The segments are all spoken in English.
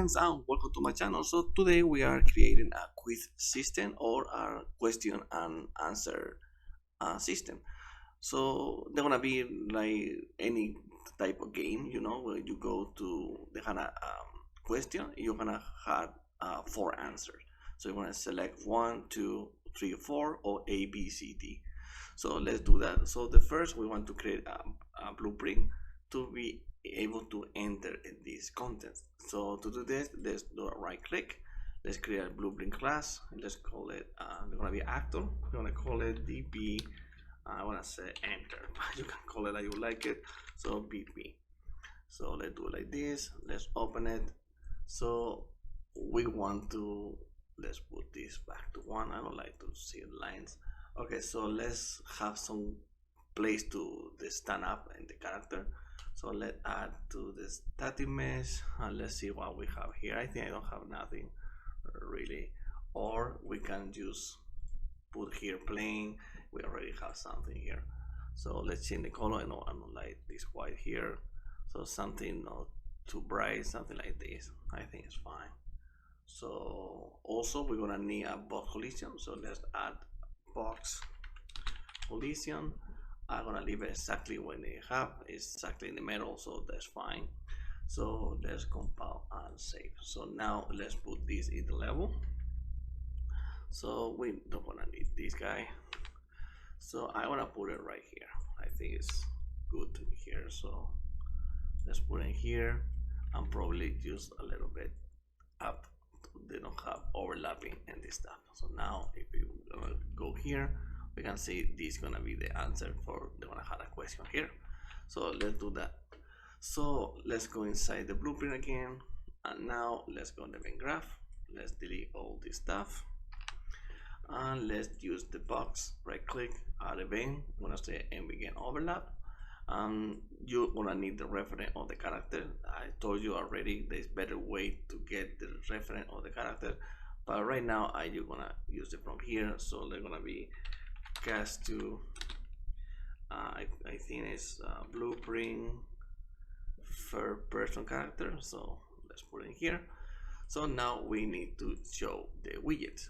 friends, and welcome to my channel. So today we are creating a quiz system or a question and answer system. So they're gonna be like any type of game, where you go to the kind of question, you're gonna have 4 answers. So you're gonna select 1, 2, 3, 4, or A, B, C, D. So let's do that. So the first, we want to create a blueprint to be able to enter in this content. So to do this, let's do a right click. Let's create a blueprint class. Let's call it they're gonna be actor. We're gonna call it DB. I wanna say enter, but you can call it like you like it. So BP. So let's do it like this. Let's open it. So we want to, let's put this back to 1. I don't like to see lines. Okay, so let's have some place to stand up in the character. So let's add to the static mesh and let's see what we have here. I think I don't have nothing really, or we can just put here plain. We already have something here. So let's change the color. I don't like this white here, so something not too bright, something like this. I think it's fine. So also we're gonna need a box collision, so let's add box collision. I'm gonna leave it exactly when they have, it's exactly in the middle, so that's fine. So let's compile and save. So now let's put this in the level. So we don't wanna need this guy, so I wanna put it right here. I think it's good here, so let's put it here and probably just a little bit up. They don't have overlapping and this stuff. So now if we go here, we can see this is gonna be the answer for they're gonna have a question here. So let's do that. So let's go inside the blueprint again, and now let's go in the main graph. Let's delete all this stuff and let's use the box. Right click, add event. I'm gonna say and begin overlap. You're gonna need the reference of the character. I told you already there's better way to get the reference of the character, but right now you're gonna use it from here. So they're gonna be cast to I think it's blueprint third person character, so let's put it here. So now we need to show the widget.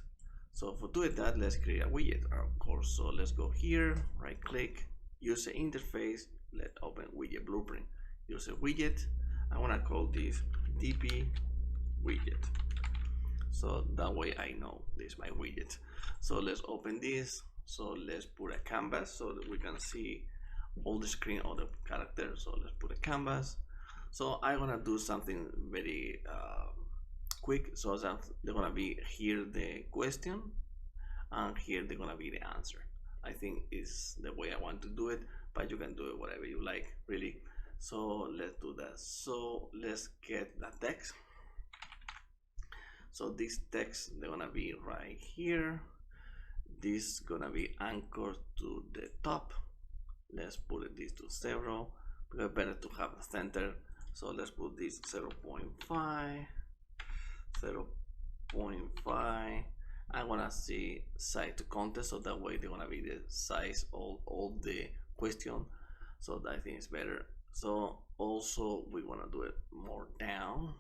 So for doing that, let's create a widget, of course. So let's go here, right click, user interface, let's open widget blueprint, user widget. I want to call this DP widget, so that way I know this is my widget. So let's open this. So let's put a canvas so that we can see all the screen of the character. So let's put a canvas. So I'm gonna do something very quick. So that they're gonna be here the question and here they're gonna be the answer. I think is the way I want to do it, but you can do it whatever you like really. So let's do that. So let's get the text. So this text, they're gonna be right here. This is gonna be anchored to the top. Let's put this to 0 because better to have a center. So let's put this 0.5, 0.5. I wanna see size to content, so that way they're gonna be the size of all the question. So I think it's better. So also we wanna do it more down,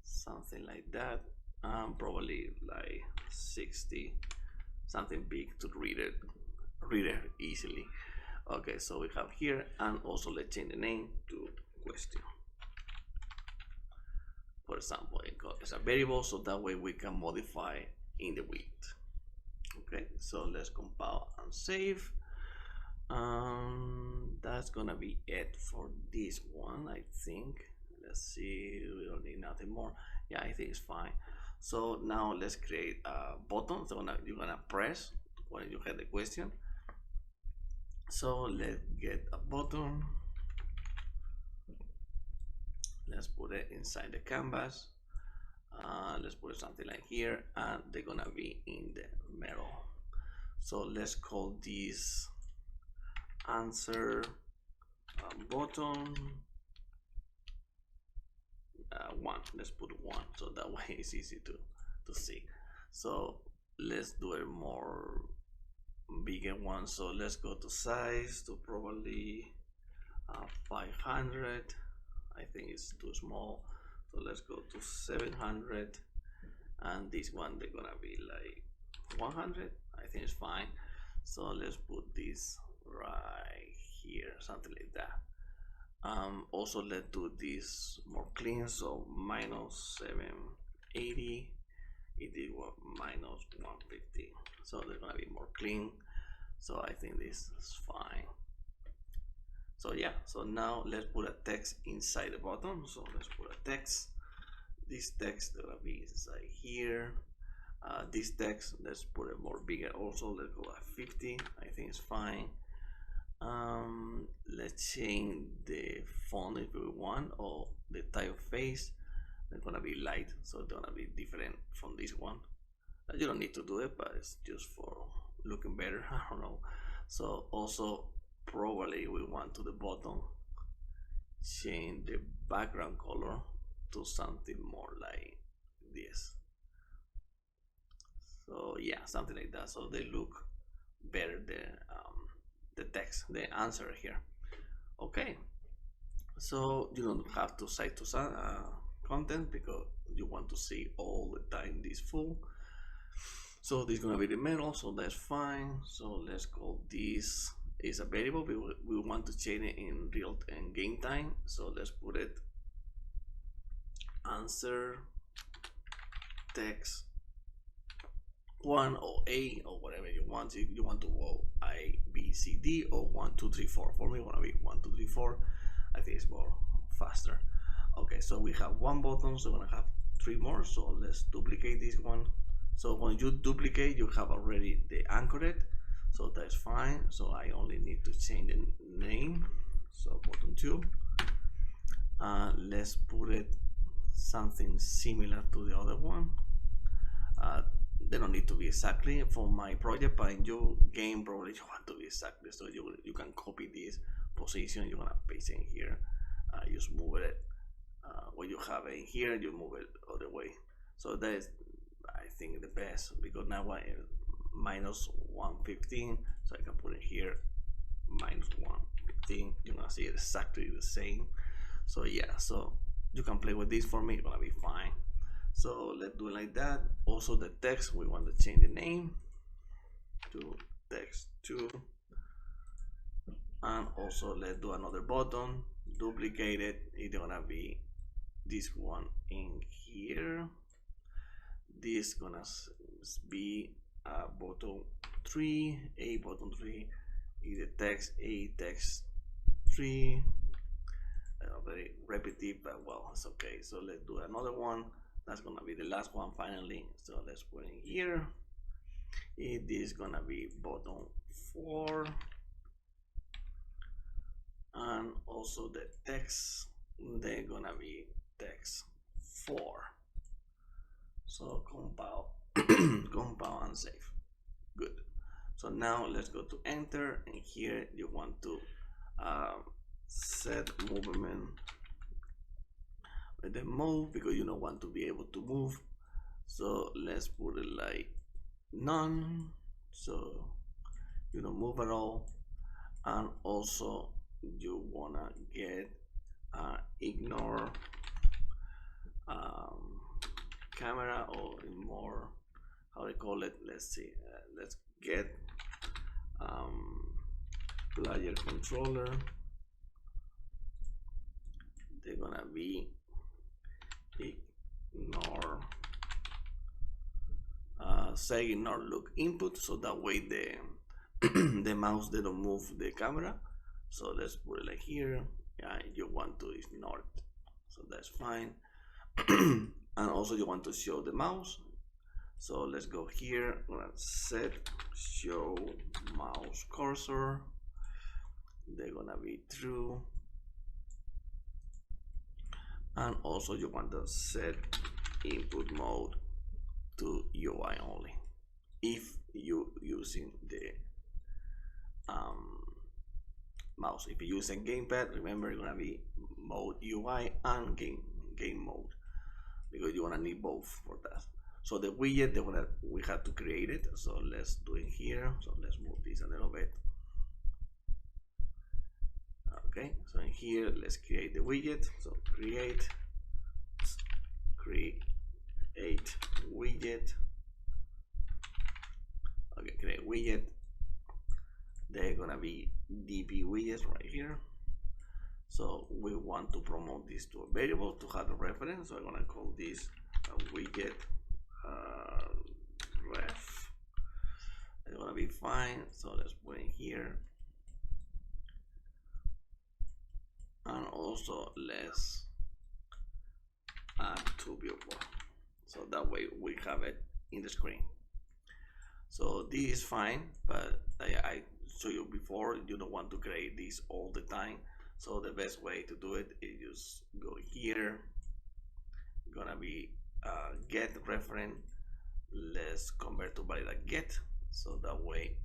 something like that. Probably like 60, something big to read it easily. Okay, so we have here, and also let's change the name to question. For example, it's a variable, so that way we can modify in the width. Okay, so let's compile and save. That's gonna be it for this one, I think. Let's see, we don't need nothing more. Yeah, I think it's fine. So now let's create a button. So you're gonna press when you get the question. So let's get a button. Let's put it inside the canvas. Let's put something like here, and they're gonna be in the middle. So let's call this answer button 1. Let's put 1, so that way it's easy to see. So let's do a more bigger one. So let's go to size to probably 500. I think it's too small. So let's go to 700, and this one they're gonna be like 100. I think it's fine. So let's put this right here, something like that. Also let's do this more clean, so minus 780, it is what minus 150, so they're gonna be more clean. So I think this is fine. So yeah, so now let's put a text inside the button. So let's put a text. This text gonna be inside here. This text, let's put it more bigger also. Let's go at 50. I think it's fine. Let's change the font if we want, or the typeface. They're gonna be light, so they're gonna be different from this one. You don't need to do it, but it's just for looking better. I don't know. So also probably we want to the bottom change the background color to something more like this. So yeah, something like that, so they look better, the text, the answer here. Okay, so you don't have to cite to content because you want to see all the time this full. So this is gonna be the middle, so that's fine. So let's call this is a variable. We want to change it in real and game time. So let's put it answer text 1 or A or whatever you want. If you want to go A, B, C, D or 1, 2, 3, 4. For me, it wanna be 1, 2, 3, 4. I think it's more faster. Okay, so we have one button, so we're gonna have 3 more. So let's duplicate this one. So when you duplicate, you have already the anchored, so that's fine. So I only need to change the name. So button 2. Let's put it something similar to the other one. They don't need to be exactly for my project, but in your game probably you want to be exactly. So you can copy this position. You're gonna paste in here. Just move it. When you have it in here, you move it other way. So that is, I think, the best, because now I minus 115, so I can put it here minus 115. You're gonna see it exactly the same. So yeah, so you can play with this. For me, it's gonna be fine. So let's do it like that. Also the text, we want to change the name to text 2, and also let's do another button, duplicate it. It's gonna be this one in here. This gonna be button 3, a button 3 is the text, a text 3. Very repetitive, but well, it's okay. So let's do another one. That's gonna be the last one finally. So let's put in here. It is gonna be button 4, and also the text, they're gonna be text 4. So compile, compile and save. Good. So now let's go to enter, and here you want to set movement with the move, because you don't want to be able to move. So let's put it like none, so you don't move at all. And also you wanna get ignore camera, or more, how they call it, let's see, let's get player controller. They're gonna be ignore say ignore look input, so that way the the mouse, they don't move the camera. So let's put it like here. Yeah, you want to ignore it, so that's fine. And also you want to show the mouse, so let's go here. I'm gonna set show mouse cursor. They're gonna be true. And also you want to set input mode to UI only if you using the mouse. If you're using gamepad, remember it's gonna be mode UI and game mode, because you wanna need both for that. So the widget, we have to create it. So let's do it here. So let's move this a little bit. Okay, so in here let's create the widget. So create create widget. Okay, create widget. They're gonna be dp widgets right here. So we want to promote this to a variable to have a reference. So I'm gonna call this a widget ref. It's gonna be fine. So let's put it here. And also let's add to viewport. So that way we have it in the screen. So this is fine, but I showed you before, you don't want to create this all the time. So the best way to do it is just go here, gonna be get reference. Let's convert to value get, so that way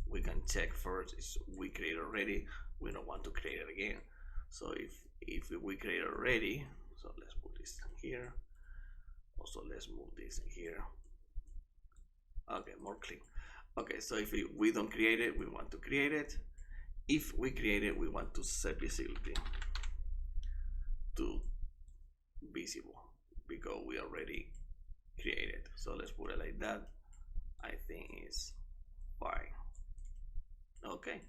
we can check first if we create already. We don't want to create it again. So if we create already, so let's put this here. Also let's move this in here. Okay, more clean. Okay, so if we don't create it, we want to create it. If we create it, we want to set visibility to visible because we already created. So let's put it like that. I think it's fine. Okay.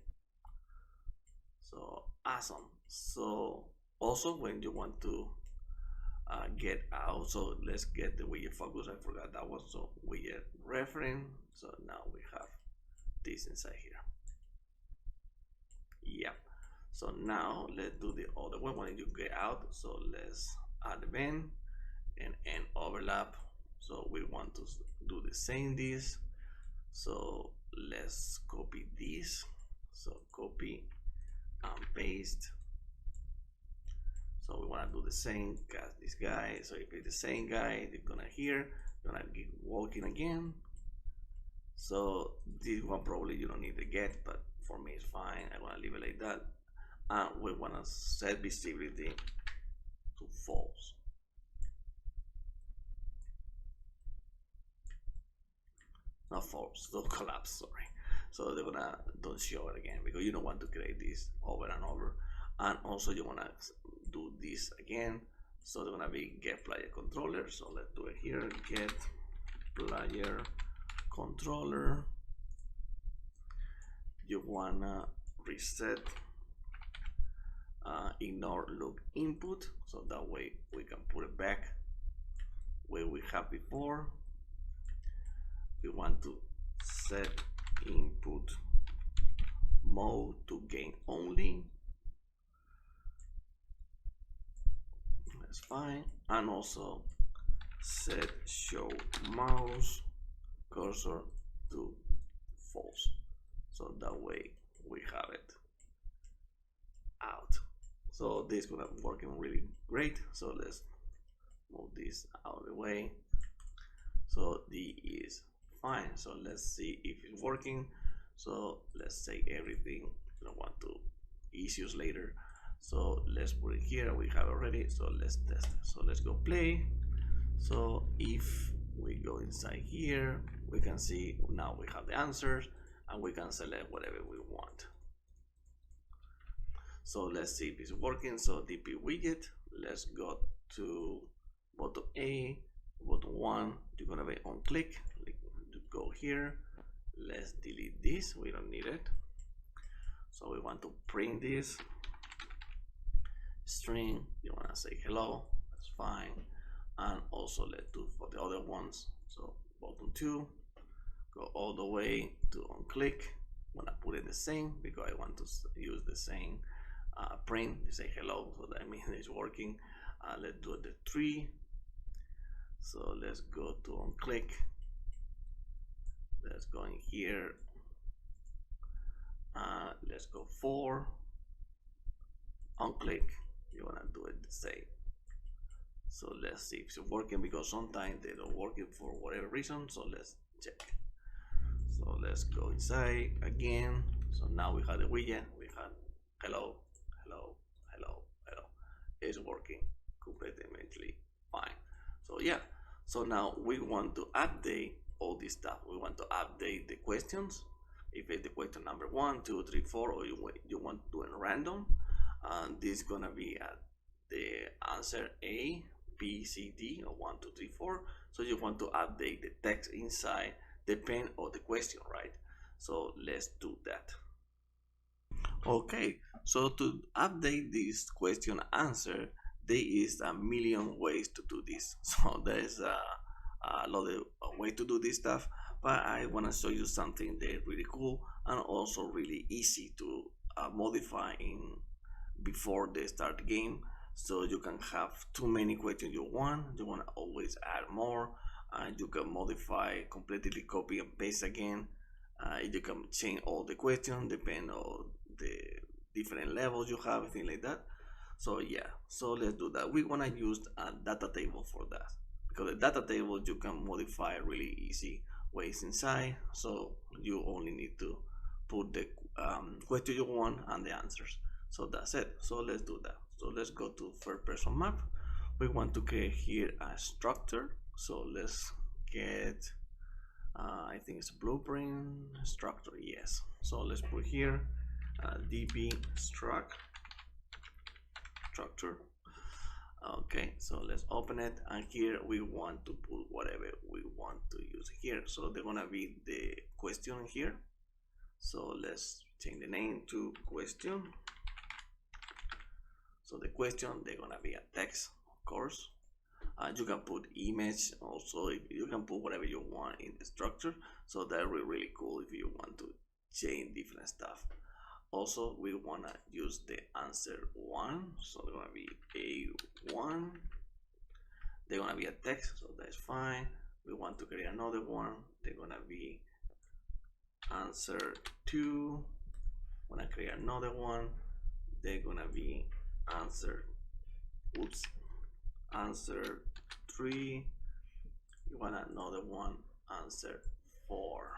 So awesome. So also when you want to get out, so let's get the widget focus. I forgot that one. So widget reference. So now we have this inside here. Yeah. So now let's do the other one when you get out. So let's add event and end overlap. So we want to do the same this. So let's copy this. So copy and paste. So we want to do the same as this guy. So if it's the same guy, they're gonna here, gonna get walking again. So this one probably you don't need to get, but for me it's fine. I want to leave it like that. And we want to set visibility to false. Not false, don't collapse, sorry. So they're gonna don't show it again because you don't want to create this over and over. And also you wanna do this again. So they're gonna be get player controller. So let's do it here. Get player controller. You wanna reset ignore look input, so that way we can put it back where we have before. We want to set input mode to game only. That's fine. And also set show mouse cursor to false, so that way we have it out. So this is gonna be working really great. So let's move this out of the way. So the is fine. So let's see if it's working. So let's say everything. I don't want to issues later. So let's put it here. We have already. So let's test it. So let's go play. So if we go inside here, we can see now we have the answers and we can select whatever we want. So let's see if it's working. So DP widget, let's go to button A, button 1, you're gonna be on click, go here, let's delete this, we don't need it. So we want to print this string, you wanna say hello, that's fine. And also let's do for the other ones. So button 2, go all the way to on click, I'm gonna put it the same because I want to use the same print, you say hello, so that means it's working. Let's do the 3. So let's go to on click. Let's go in here. Let's go 4. On click. You wanna do it the same. So let's see if it's working because sometimes they don't work it for whatever reason. So let's check. So let's go inside again. So now we have the widget. We have hello, hello, hello, hello. It's working completely fine. So yeah. So now we want to update all this stuff. We want to update the questions. If it's the question number 1, 2, 3, 4, or you want to do it random, this is gonna be the answer A, B, C, D, or 1, 2, 3, 4. So you want to update the text inside depend on the question, right? So let's do that. Okay, so to update this question answer, there is a million ways to do this. So there's a lot of way to do this stuff, but I want to show you something that's really cool and also really easy to modify in before they start the game. So you can have too many questions you want to always add more, and you can modify completely, copy and paste again. You can change all the questions depending on the different levels you have, things like that. So yeah, so let's do that. We want to use a data table for that, because the data table you can modify really easy ways inside. So you only need to put the question you want and the answers. So that's it. So let's do that. So let's go to first person map. We want to create here a structure. So let's get I think it's a blueprint structure. Yes. So let's put here db structure. Okay, so let's open it, and here we want to put whatever we want to use here. So they're gonna be the question here. So let's change the name to question. So the question, they're gonna be a text, of course. You can put image also. You can put whatever you want in the structure. So that's really cool if you want to change different stuff. Also, we want to use the answer 1. So they're gonna be A1. They're gonna be a text, so that's fine. We want to create another one. They're gonna be answer 2. Wanna create another one. They're gonna be answer answer 3. You want another one, answer 4.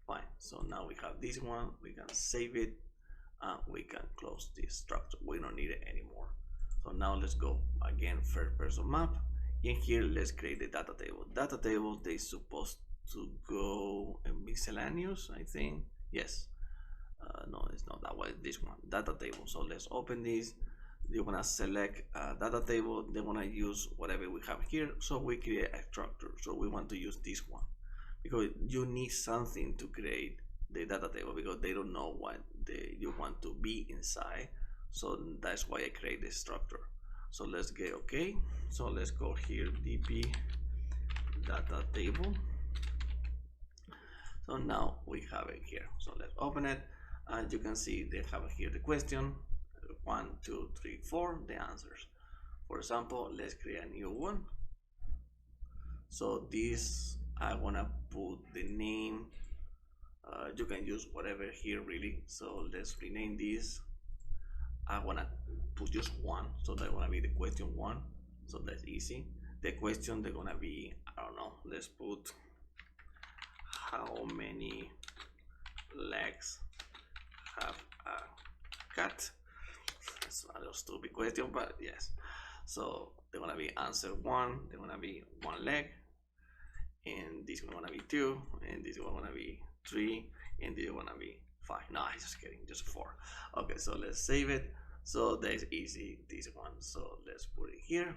Fine. So now we have this one. We can save it and we can close this structure. We don't need it anymore. So now let's go again first person map. In here, let's create the data table. Data table, they supposed to go in miscellaneous, I think. Yes. No, it's not that way. This one, data table. So let's open this. You wanna select data table. They wanna use whatever we have here. So we create a structure. So we want to use this one, because you need something to create the data table, because they don't know what you want to be inside. So that's why I create this structure. So let's get okay. So let's go here, db data table. So now we have it here. So let's open it, and you can see they have here the question 1, 2, 3, 4, the answers. For example, let's create a new one. So this I wanna put the name. You can use whatever here really. So let's rename this. I wanna put just 1, so that's gonna be the question 1. So that's easy. The question, they're gonna be, I don't know, let's put how many legs have a cat. It's a little stupid question, but yes. So they're gonna be answer 1, they're gonna be 1 leg, and this one gonna be 2, and this one gonna be 3, and this one gonna be 5. No, I'm just kidding, just 4. Okay, so let's save it. So that's easy, this one. So let's put it here.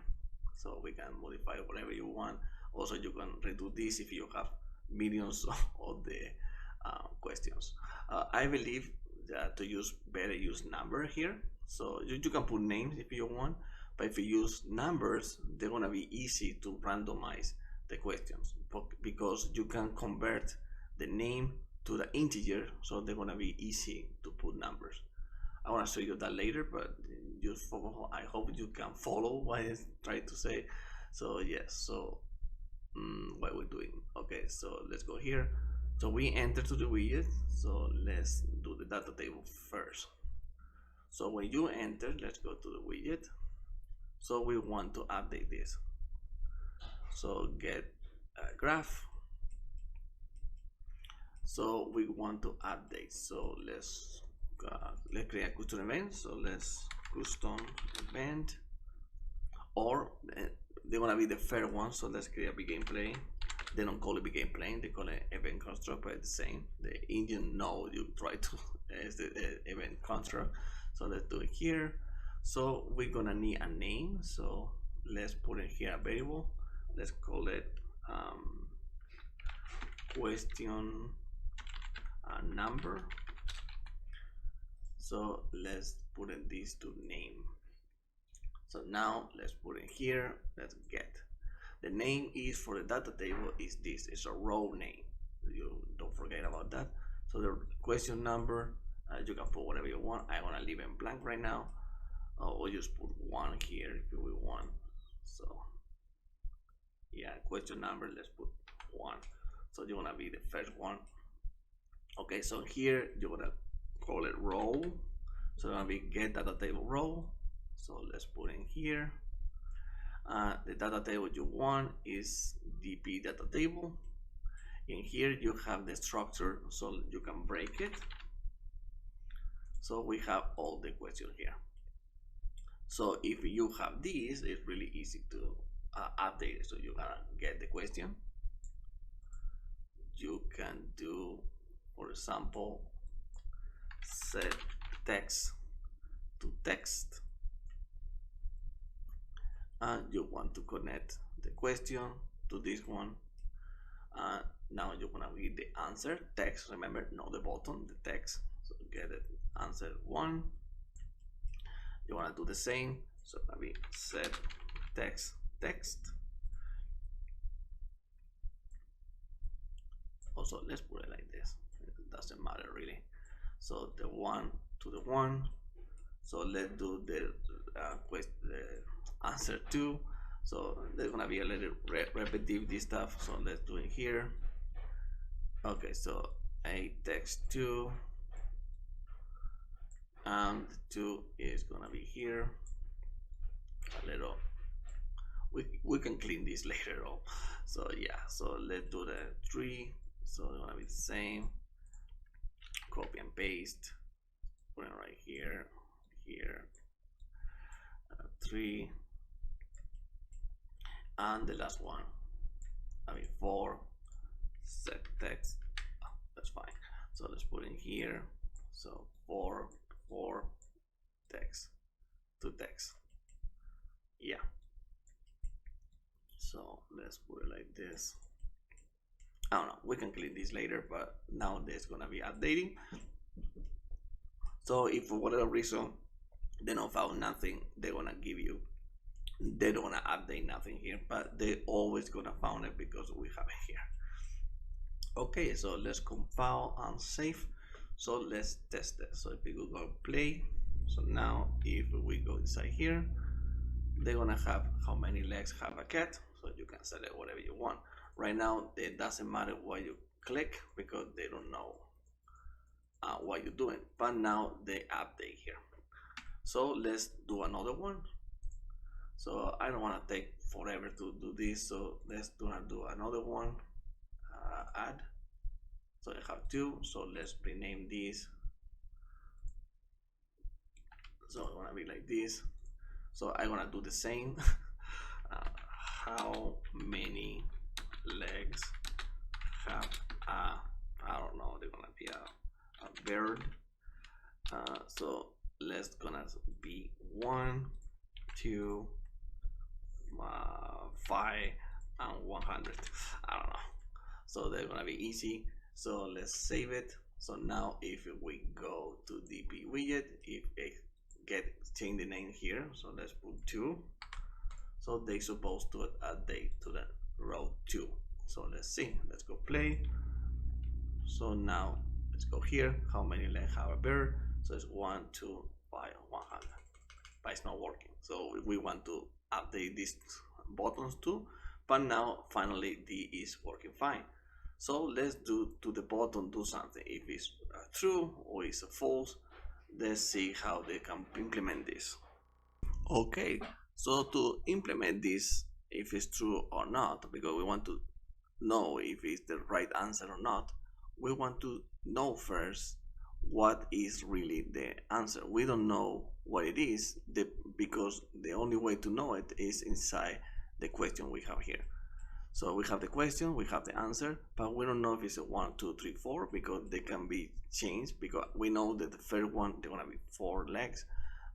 So we can modify whatever you want. Also, you can redo this if you have millions of the questions. I believe that to use better use number here. So you can put names if you want, but if you use numbers, they're gonna be easy to randomize the questions, because you can convert the name to the integer, so they're gonna be easy to put numbers. I want to show you that later, but just follow. I hope you can follow what I try to say. So yes, so what we're doing. Okay, so let's go here. So we enter to the widget. So let's do the data table first. So when you enter, let's go to the widget. So we want to update this. So get a graph. So we want to update. So let's create a custom event. So let's custom event, or they want to be the fair one. So let's create a big gameplay. They don't call it big gameplay, they call it event construct, but it's the same. The engine know you try to as the event construct. So let's do it here. So we're gonna need a name. So let's put in here a variable. Let's call it question number. So let's put in this to name. So now let's put in here, let's get. The name is for the data table is this, it's a row name. You don't forget about that. So the question number, you can put whatever you want. I want to leave it blank right now. Or just put one here if you want. So yeah, question number, let's put one. So you want to be the first one. Okay, so here you're going to call it row. So it's going to be get data table row. So let's put in here. The data table you want is DP data table. In here you have the structure, so you can break it. So we have all the questions here. So if you have this, it's really easy to update it. So you gotta get the question. You can do, for example, set text to text. And you want to connect the question to this one. Now you're gonna read the answer text. Remember, not the button, the text. So get it, answer one. You wanna do the same. So gonna be set text. Also, let's put it like this. It doesn't matter really. So the one to the one. So let's do the answer two. So there's gonna be a little repetitive this stuff. So let's do it here. Okay, so a text two, and two is gonna be here. A little. We can clean this later on. So yeah, so let's do the three. So it's gonna be the same. Copy and paste. Put it right here. Here. Three. And the last one, I mean 4, set text. Oh, that's fine. So let's put in here. So 4 text to text. Yeah. So let's put it like this. I don't know, we can clean this later, but now there's gonna be updating. So if for whatever reason they don't found nothing, they're gonna give you, they don't want to update nothing here, but they always gonna found it because we have it here. Okay, so let's compile and save. So let's test it. So if we go play, so now if we go inside here, they're gonna have how many legs have a cat. So you can select whatever you want. Right now it doesn't matter what you click because they don't know what you're doing, but now they update here. So let's do another one. So I don't want to take forever to do this, so let's do another one. Add. So I have two, so let's rename this. So I want to be like this. So I want to do the same. How many legs have I don't know, they're gonna be a bird. So let's gonna be 1, 2, 5 and 100. I don't know, so they're gonna be easy. So let's save it. So now if we go to DP widget, if it change the name here, so let's put 2. So they supposed to update to the row 2. So let's see, let's go play. So now let's go here, how many legs have a bird. So it's 1, 2, 5, 100, but it's not working. So we want to update these buttons too, but now finally D is working fine. So let's do to the button do something. If it's true or it's false, let's see how they can implement this. Okay, so to implement this, if it's true or not, because we want to know if it's the right answer or not, we want to know first what is really the answer. We don't know what it is because the only way to know it is inside the question we have here. So we have the question, we have the answer, but we don't know if it's a 1, 2, 3, 4 because they can be changed, because we know that the first one they're gonna be 4 legs,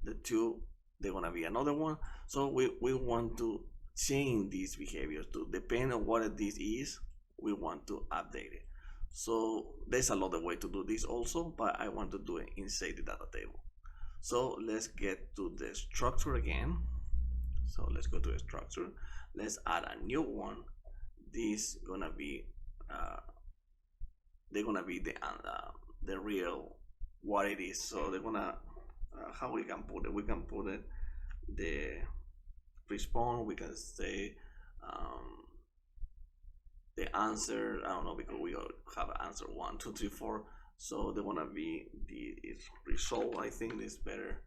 the 2 they're gonna be another one. So we want to change these behaviors to depend on what this is. We want to update it. So there's a lot of way to do this also, but I want to do it inside the data table. So let's get to the structure again. So let's go to the structure. Let's add a new one. This gonna be they're gonna be the real what it is. So they're gonna how we can put it. We can put it the response. We can say the answer. I don't know because we have answer 1, 2, 3, 4. So they wanna be the result. I think is better.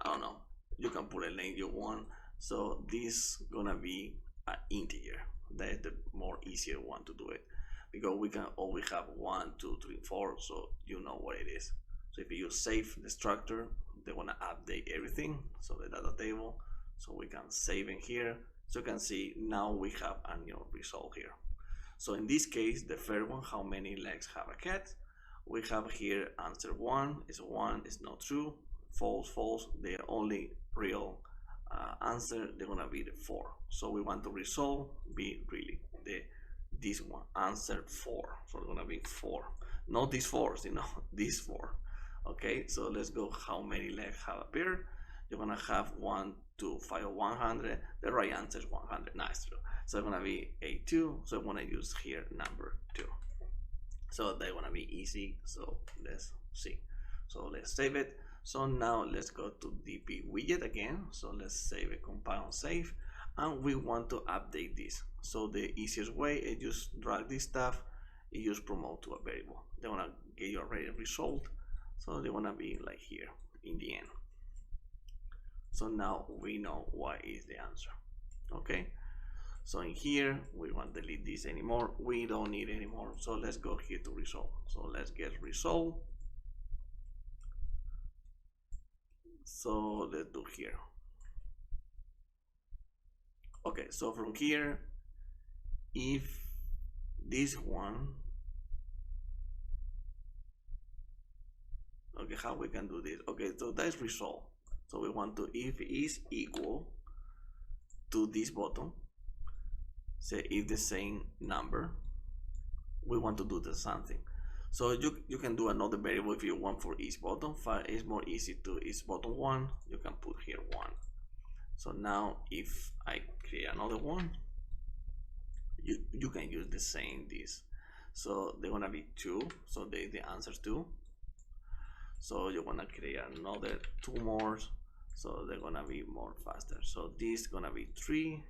I don't know. You can put a length you want. So this gonna be an integer. That is the more easier one to do it because we can always have 1, 2, 3, 4. So you know what it is. So if you save the structure, they wanna update everything. So the data table. So we can save in here. So you can see now we have a new result here. So in this case, the first one, how many legs have a cat? We have here answer 1 is not true, false, false. The only real answer they're gonna be the 4. So we want to resolve be really this one answer 4. So it's gonna be 4, not these 4s, this 4. Okay, so let's go how many legs have appeared. You're gonna have 1 to 5 100. The right answer is 100. Nice. So it's gonna be A2. So I'm gonna use here number 2. So they're gonna be easy. So let's see. So let's save it. So now let's go to DP widget again. So let's save it, compile, save, and we want to update this. So the easiest way is just drag this stuff, you just promote to a variable. They wanna get your already result. So they wanna be like here in the end. So now we know what is the answer. Okay. So in here, we won't delete this anymore. We don't need anymore. So let's go here to result. So let's get result. So let's do here. Okay, so from here, if this one, okay, how we can do this? Okay, so that's result. So we want to if is equal to this button. Say if the same number, we want to do the something. So you can do another variable if you want for each button. It's more easy to each button 1. You can put here 1. So now if I create another one, you can use the same this. So they're gonna be 2. So the answer is 2. So you wanna create another 2 more. So they're gonna be more faster. So this gonna be 3.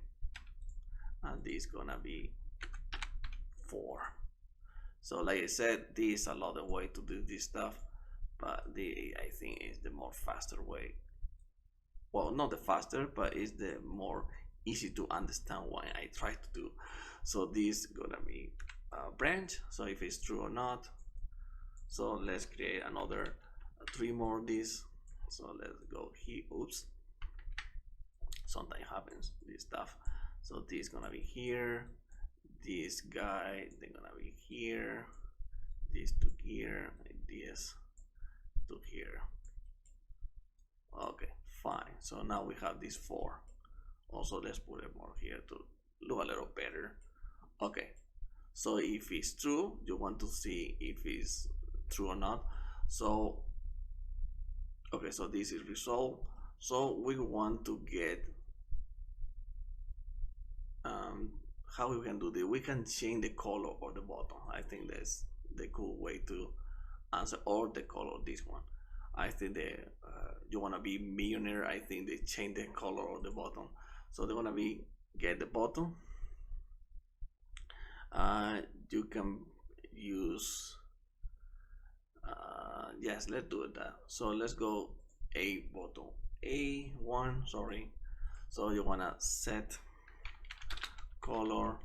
And this gonna be 4. So like I said, this is a lot of way to do this stuff, but I think is the more faster way. Well, not the faster, but it's the more easy to understand what I try to do. So this gonna be a branch. So if it's true or not. So let's create another 3 more of this. So let's go here. Oops. Sometimes happens this stuff. So this gonna be here. This guy, they're gonna be here. This to here. This to here. Okay, fine. So now we have these 4. Also, let's put it more here to look a little better. Okay, so if it's true, you want to see if it's true or not. So okay, so this is result. So we want to get how we can do this. We can change the color of the button. I think that's the cool way to answer, or the color of this one. I think you want to be millionaire. I think they change the color of the button. So they want to be get the button. You can use yes, let's do that. So let's go a button A1, sorry. So you want to set color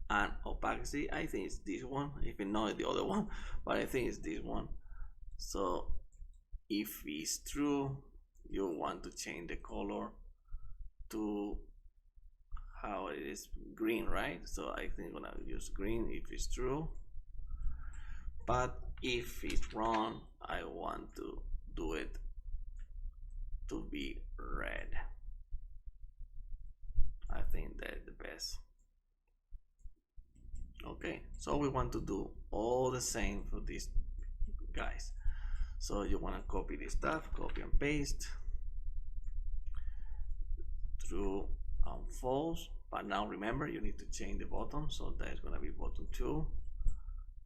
and opacity. I think it's this one, even though it's the other one, but I think it's this one. So if it's true, you want to change the color to how it is green, right? So I think I'm gonna use green if it's true, but if it's wrong, I want to do it to be red. I think that's the best. Okay, so we want to do all the same for these guys. So you want to copy this stuff, copy and paste, true and false. But now remember, you need to change the bottom, so that's gonna be bottom 2.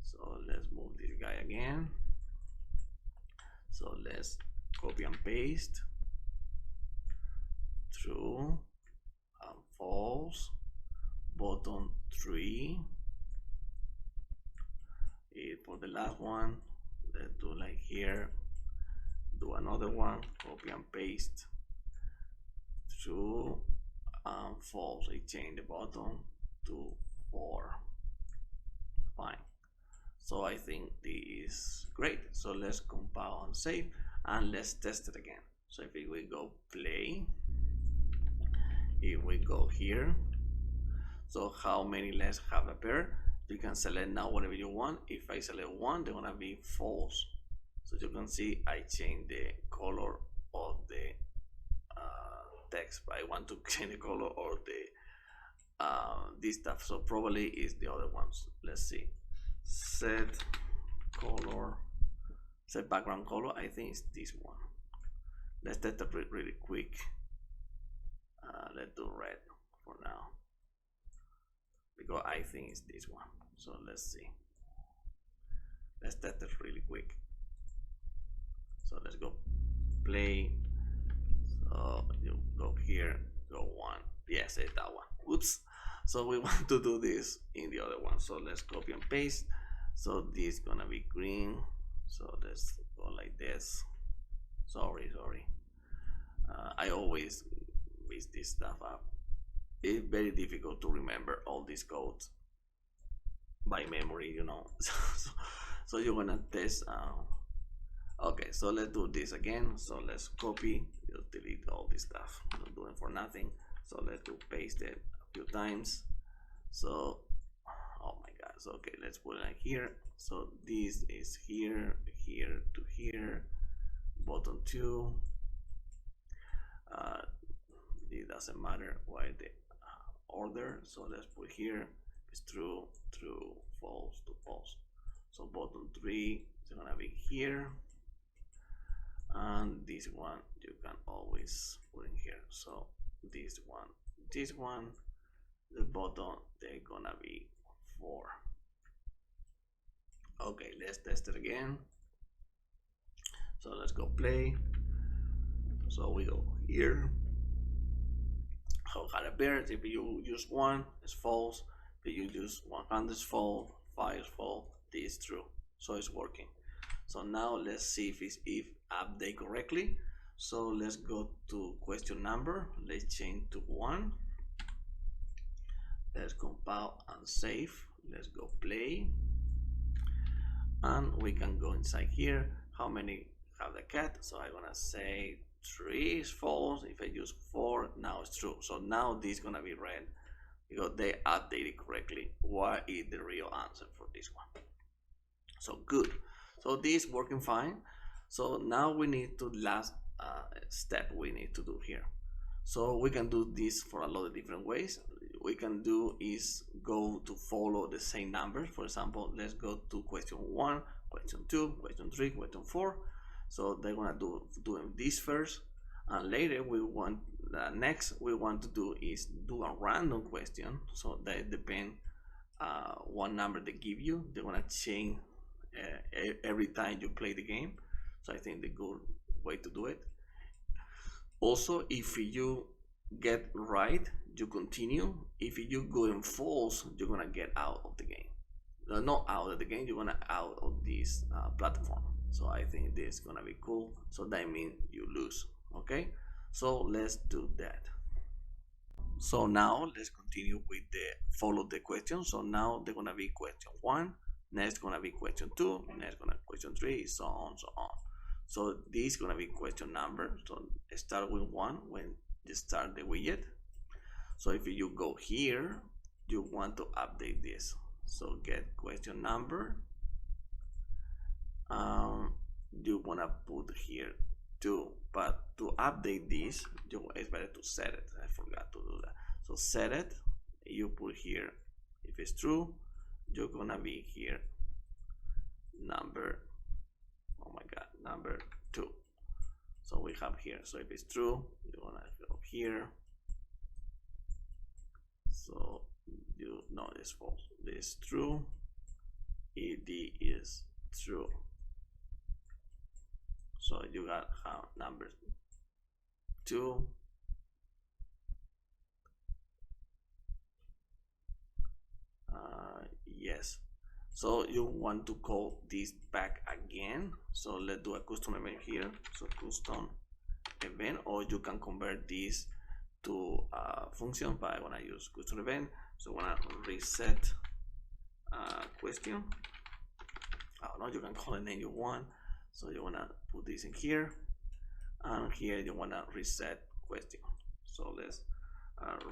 So let's move this guy again. So let's copy and paste, true and false, bottom 3. For the last one, let's do like here, do another one, copy and paste, true and false. I change the bottom to 4. Fine. So I think this is great. So let's compile and save, and let's test it again. So if we go play, if we go here, so how many let's have a pair? You can select now whatever you want. If I select 1, they're gonna be false. So you can see I change the color of the text, but I want to change the color of the this stuff. So probably is the other ones. Let's see. Set color, set background color. I think it's this one. Let's test it really quick. Let's do red for now, because I think it's this one. So let's see. Let's test it really quick. So let's go play. So you go here, go 1. Yes, it's that one. Oops. So we want to do this in the other one. So let's copy and paste. So this is gonna be green. So let's go like this. Sorry. I always mix this stuff up. It's very difficult to remember all these codes by memory, you know. So you're gonna test. Okay, so let's do this again. So let's copy, just delete all this stuff. I'm not doing for nothing. So let's do paste it a few times. So, oh my god. So okay, let's put it like here. So this is here, here to here, bottom 2. It doesn't matter why the order. So let's put here is true, true, false to false. So bottom 3 is gonna be here, and this one you can always put in here. So this one, the bottom they're gonna be 4. Okay, let's test it again. So let's go play. So we go here. How got a bear? If you use 1, it's false. If you use 100, it's false. 5 is false. This is true. So it's working. So now let's see if update correctly. So let's go to question number. Let's change to 1. Let's compile and save. Let's go play. And we can go inside here. How many have the cat? So I'm gonna say 3 is false. If I use 4, now it's true. So now this is gonna be red because they updated correctly. What is the real answer for this one? So good. So this is working fine. So now we need to last step we need to do here. So we can do this for a lot of different ways. We can do is go to follow the same numbers. For example, let's go to question 1, question 2, question 3, question 4. So they're gonna doing this first, and later we want next we want to do is do a random question. So that depend what number they give you. They're gonna change every time you play the game. So I think the good way to do it. Also, if you get right, you continue. If you go in false, you're gonna get out of the game. Not out of the game, you're gonna out of this platform. So I think this is gonna be cool. So that means you lose. Okay, so let's do that. So now let's continue with the follow the question. So now they're gonna be question 1, next gonna be question 2, next gonna be question 3, so on, so on. So this is gonna be question number. So start with 1 when you start the widget. So if you go here, you want to update this. So get question number. You wanna put here 2. But to update this, it's better to set it. I forgot to do that. So set it, you put here, if it's true, you're gonna be here number, oh my god, number 2. So we have here, so if it's true, you're gonna go here. So you know this false, this is true, ed is true. So you got number 2, yes. So you want to call this back again, so let's do a custom event here. So custom event, or you can convert this to a function, but I want to use custom event. So I want to reset question. Oh no, you can call it name you want. So you want to put this in here, and here you want to reset question. So let's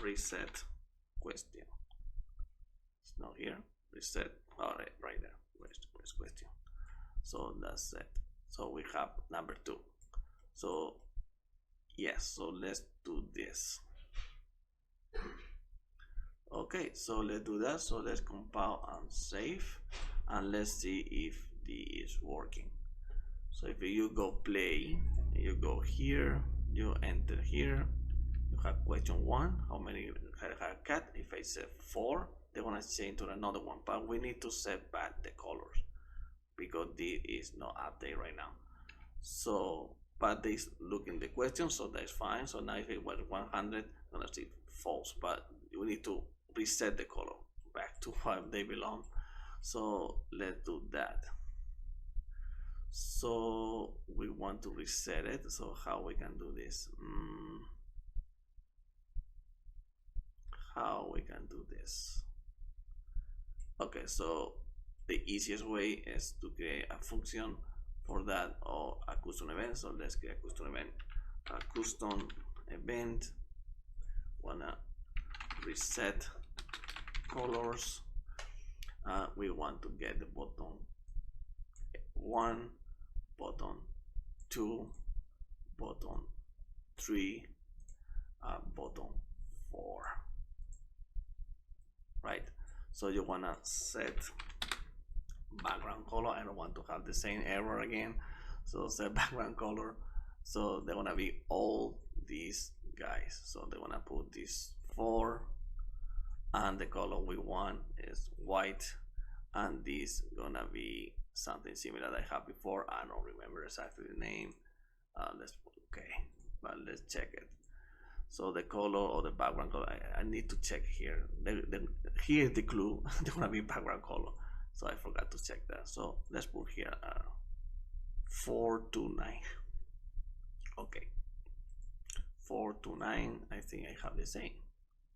reset question. It's not here. Reset. All right there. Where's question? So that's it. So we have number 2. So yes. So let's do this. Okay. So let's do that. So let's compile and save, and let's see if this is working. So if you go play, you go here, you enter here, you have question 1, how many have cat? If I say 4, they're gonna change to another one, but we need to set back the colors because this is not update right now. So, but they look in the question, so that's fine. So now if it was 100, I'm gonna see false, but we need to reset the color back to what they belong. So let's do that. So we want to reset it. So how we can do this? How we can do this? Okay, so the easiest way is to create a function for that, or a custom event. So let's create a custom event. A custom event. Wanna reset colors. We want to get the button 1, button 2, button 3, button 4. Right. So you wanna set background color. I don't want to have the same error again. So set background color. So they wanna be all these guys. So they wanna put this 4, and the color we want is white, and this gonna be something similar that I had before. I don't remember exactly the name. Let's put okay, but let's check it. So the color or the background color, I need to check here. Here's the clue. They're gonna be background color. So I forgot to check that. So let's put here 429. Okay, 429. I think I have the same.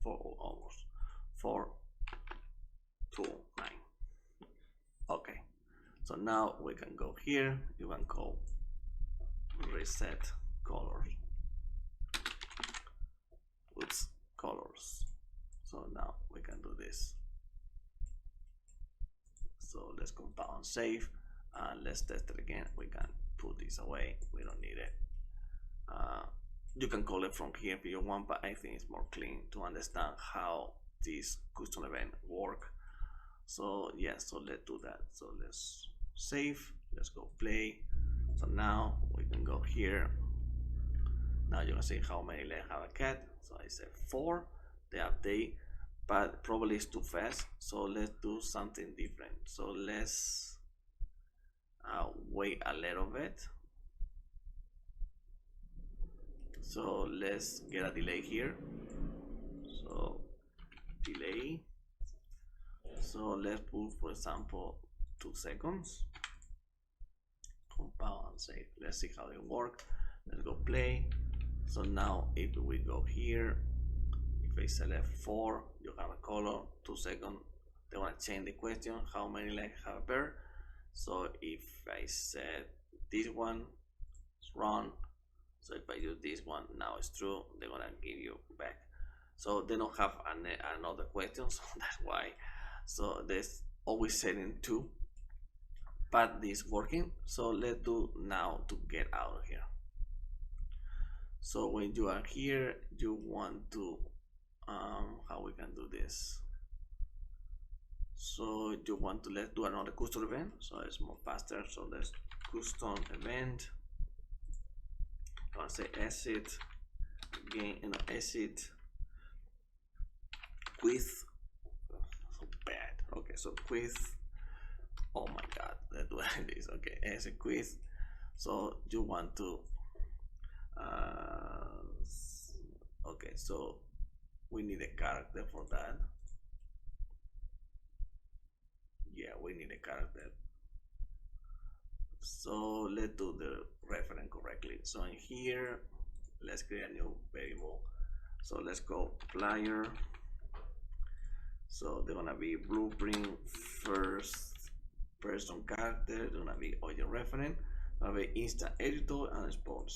4 almost 429. Okay. So now we can go here. You can call reset colors. Oops, colors. So now we can do this. So let's compile and save, and let's test it again. We can put this away. We don't need it. You can call it from here if you want, but I think it's more clean to understand how this custom event work. So yeah, so let's do that. So let's save, let's go play. So now we can go here. Now you can see how many legs have a cat. So I said 4, the update, but probably it's too fast. So let's do something different. So let's wait a little bit. So let's get a delay here. So delay. So let's put, for example, 2 seconds. Compile and save. Let's see how it works. Let's go play. So now if we go here, if I select 4, you have a color. 2 seconds. They want to change the question. How many legs have a bird? So if I set this one, it's wrong. So if I use this one, now it's true. They're gonna give you back. So they don't have another question, so that's why. So there's always setting 2, but this working. So let's do now to get out of here. So when you are here, you want to how we can do this. So you want to, let's do another custom event, so it's more faster. So let's custom event. I'll say exit again, exit quiz. So bad. Okay, so quiz. Oh my god, let's do this. Okay, exit quiz. So you want to okay, so we need a character for that. Yeah, we need a character. So let's do the reference correctly. So in here, let's create a new variable. So let's go player. So they're gonna be blueprint first person character. They're gonna be audio reference. Gonna be instant editor and spawn.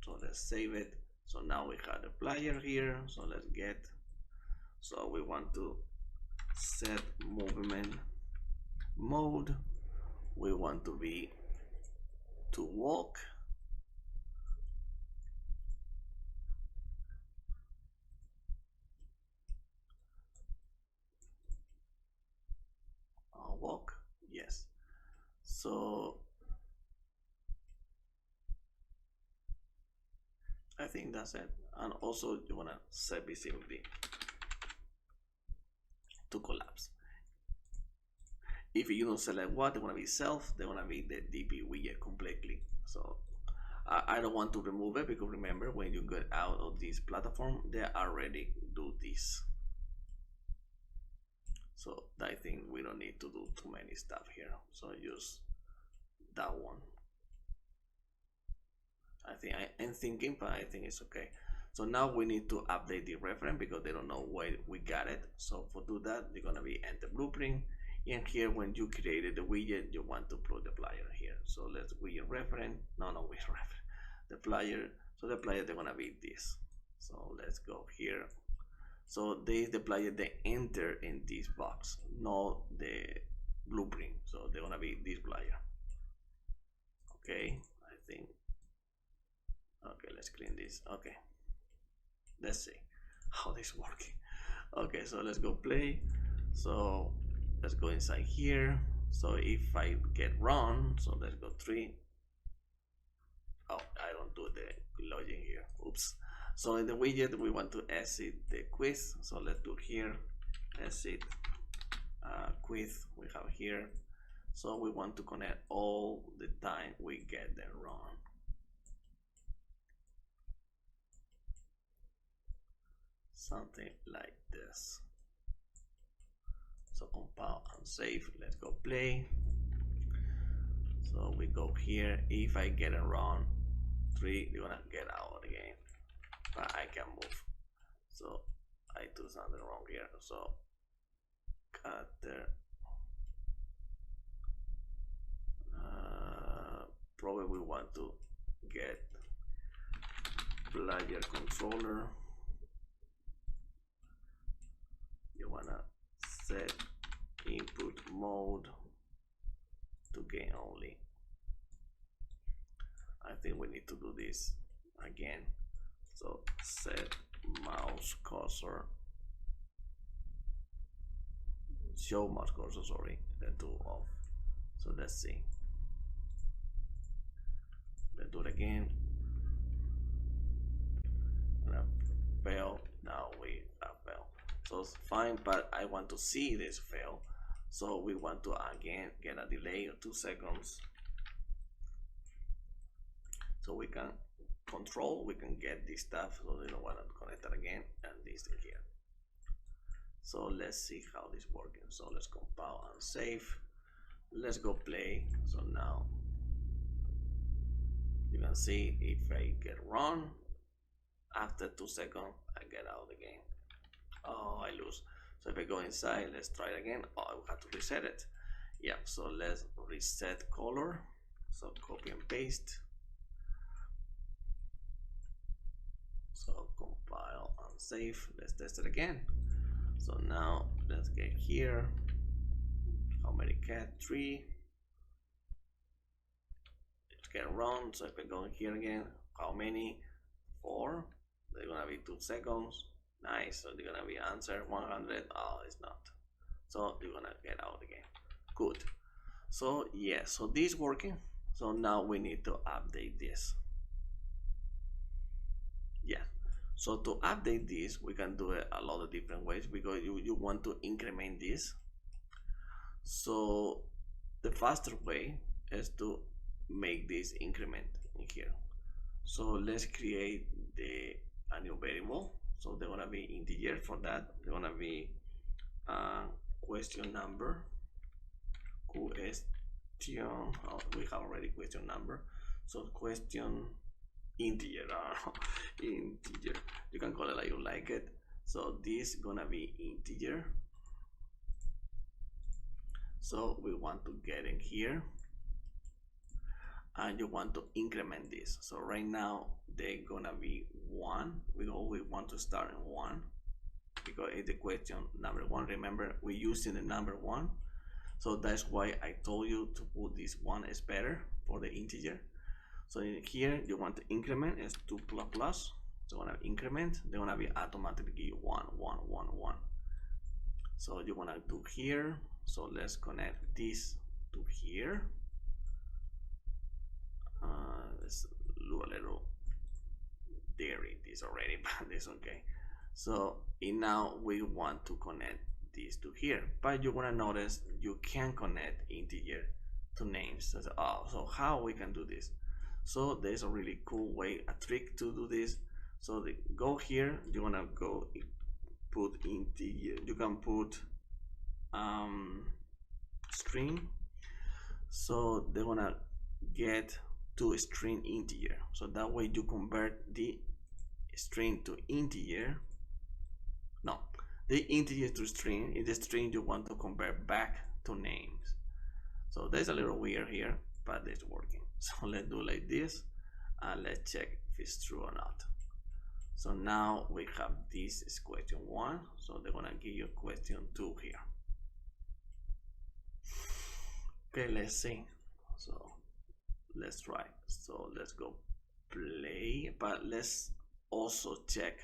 So let's save it. So now we have the player here. So let's get. So we want to set movement mode. We want to be to walk. Walk, yes. So I think that's it. And also you wanna set visibility to collapse. If you don't select what, they wanna be self, they wanna be the DP widget completely. So I don't want to remove it because remember when you get out of this platform, they already do this. So I think we don't need to do too many stuff here. So use that one. I think I'm thinking, but I think it's okay. So now we need to update the reference because they don't know where we got it. So for do that, you're gonna be enter blueprint. And here, when you created the widget, you want to put the player here. So let's widget reference. No, widget reference. The player. So the player they're gonna be this. So let's go here. So the player they enter in this box, not the blueprint. So they're gonna be this player. Okay, I think. Okay, let's clean this. Okay, let's see how this is working. Okay, so let's go play. So let's go inside here. So if I get wrong, so let's go 3. Oh, I don't do the login here. Oops. So in the widget, we want to exit the quiz. So let's do here, exit quiz. We have here. So we want to connect all the time we get them wrong. Something like this. So compile and save. Let's go play. So we go here. If I get it wrong, 3, you're gonna get out again. But I can move. So I do something wrong here. So cut there. Probably we want to get player controller. You wanna set input mode to game only. I think we need to do this again. So set mouse cursor, show mouse cursor, sorry, the 2 off. So let's see. Let's do it again. Gonna fail. Now we have failed. So it's fine, but I want to see this fail. So we want to again get a delay of 2 seconds. So we can control, we can get this stuff. So we don't want to connect it again and this thing here. So let's see how this is working. So let's compile and save. Let's go play. So now you can see if I get wrong, after 2 seconds, I get out of the game. Oh, I lose. So if I go inside, let's try it again. Oh, I will have to reset it. Yeah, so let's reset color. So copy and paste. So compile and save. Let's test it again. So now let's get here. How many cat? 3. Let's get wrong. So if I go in here again, how many? 4. They're gonna be 2 seconds. Nice. So they're gonna be answer 100. Oh, it's not. So you're gonna get out again. Good. So yeah, so this is working. So now we need to update this. Yeah. So to update this, we can do it a lot of different ways because you want to increment this. So the faster way is to make this increment in here. So let's create a new variable. So they're gonna be integer. For that, they're gonna be question number. Question. Oh, we have already question number. So question integer. Integer. You can call it like you like it. So this gonna be integer. So we want to get in here, and you want to increment this. So right now they're gonna be 1. We always want to start in 1 because it's the question number 1. Remember, we're using the number 1, so that's why I told you to put this 1 is better for the integer. So in here you want to increment is 2 plus plus. So when I increment, they're gonna be automatically 1 1 1 1. So you wanna do here. So let's connect this to here. Let's do a little dairy this already, but it's okay. So now we want to connect this to here, but you're gonna notice you can connect integer to names. So how we can do this? So there's a really cool way, a trick to do this. So go here, you wanna go put integer. You can put string. So they're gonna get to a string integer. So that way you convert the string to integer. No, the integer to string is the string you want to convert back to names. So that's a little weird here, but it's working. So let's do like this, and let's check if it's true or not. So now we have this is question 1. So they're gonna give you question 2 here. Okay, let's see. So let's try. So let's go play, but let's also check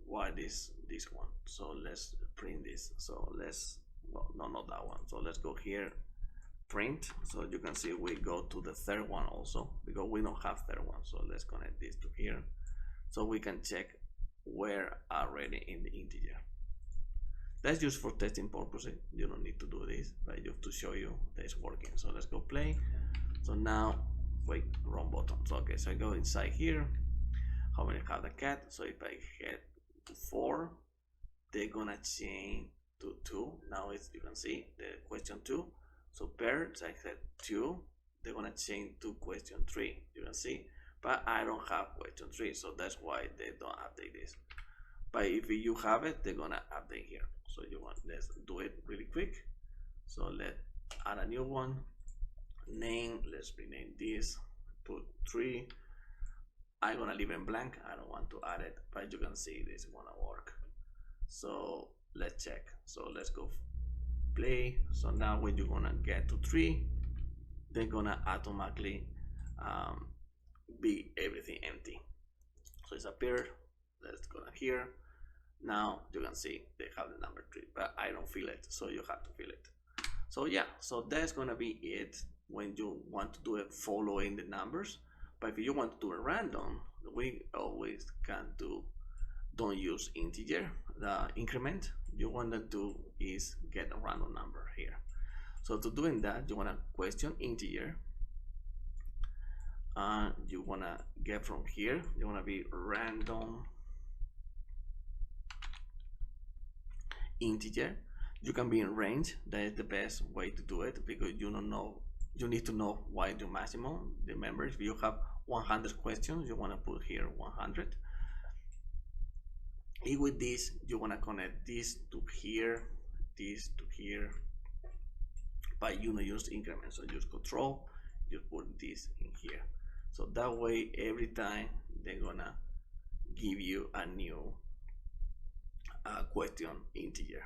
what is this one. So let's print this. So let's, well, no, not that one. So let's go here, print. So you can see we go to the third one also because we don't have third one. So let's connect this to here so we can check where already in the integer. That's just for testing purposes. You don't need to do this, but just to show you that it's working. So let's go play. So now, wait, wrong button. So okay, so I go inside here. How many have the cat? So if I hit 4, they're gonna change to 2. Now it's, you can see the question 2. So birds, I said 2. They're gonna change to question 3. You can see, but I don't have question 3, so that's why they don't update this. But if you have it, they're gonna update here. So you want, let's do it really quick. So let's add a new one. Name, let's rename this, put 3. I'm gonna leave it blank. I don't want to add it, but you can see this is gonna work. So let's check. So let's go play. So now when you're gonna get to 3, they're gonna automatically be everything empty. So it's appeared. Let's go here. Now you can see they have the number 3, but I don't feel it, so you have to fill it. So yeah, so that's gonna be it when you want to do it following the numbers. But if you want to do a random, we always can do, don't use integer, the increment. You want to do is get a random number here. So to doing that, you want to question integer. You want to get from here, you want to be random integer. You can be in range. That is the best way to do it because you don't know, you need to know what is the maximum. Remember, if you have 100 questions, you want to put here 100. And with this, you want to connect this to here, this to here, but you don't use increment. So use control, you put this in here. So that way, every time they're gonna give you a new question integer.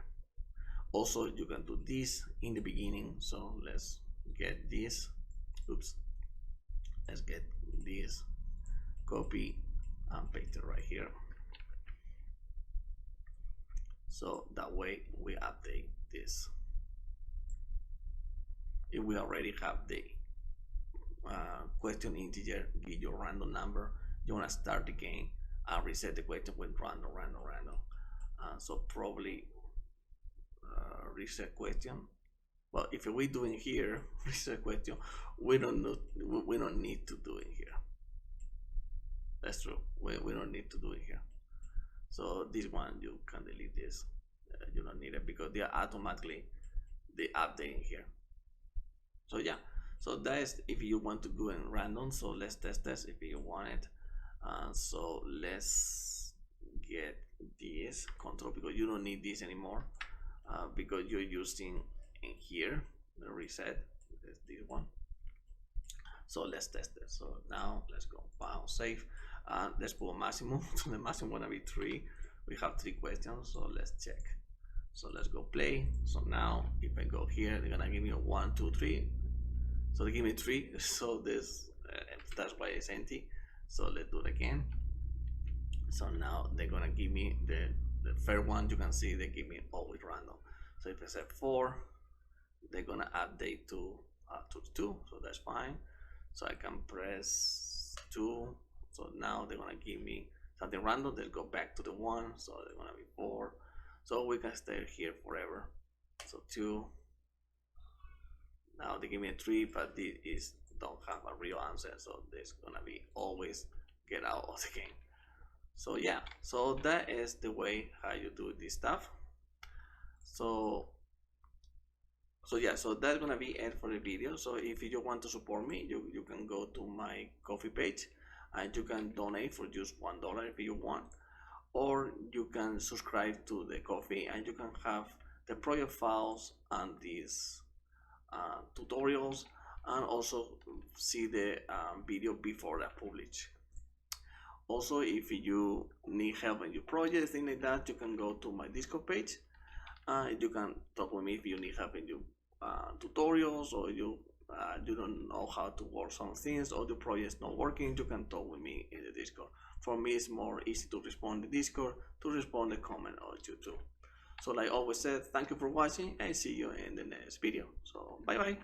Also, you can do this in the beginning. So let's get this. Oops. Let's get this. Copy and paste it right here. So that way we update this. If we already have the question integer, give your random number, you want to start the game and reset the question with random. So probably reset question. But if we do it here, reset question, we don't need to do it here. That's true. We don't need to do it here. So this one you can delete this. You don't need it because they are automatically they update here. So yeah, so that is if you want to go in random. So let's test this if you want it. So let's get this control because you don't need this anymore because you're using in here the reset. This one. So let's test it. So now let's go file save. Let's put a maximum. So the maximum gonna be 3. We have 3 questions. So let's check. So let's go play. So now if I go here, they're gonna give me a 1, 2, 3. So they give me 3. So this that's why it's empty. So let's do it again. So now they're gonna give me the first one. You can see they give me always random. So if I say 4, they're gonna update to 2. So that's fine. So I can press 2. So now they're gonna give me something random. They'll go back to the 1. So they're gonna be 4. So we can stay here forever. So 2. Now they give me a 3, but this don't have a real answer. So this gonna be always get out of the game. So yeah, so that is the way how you do this stuff. So yeah, so that's gonna be it for the video. So if you want to support me, you can go to my Ko-fi page and you can donate for just $1 if you want, or you can subscribe to the Ko-fi and you can have the project files and these tutorials and also see the video before I publish. Also, if you need help in your project, things like that, you can go to my Discord page. You can talk with me if you need help in your tutorials, or you don't know how to work some things, or the project is not working. You can talk with me in the Discord. For me, it's more easy to respond to Discord to respond to comment on YouTube. So like always said, thank you for watching and see you in the next video. So bye bye.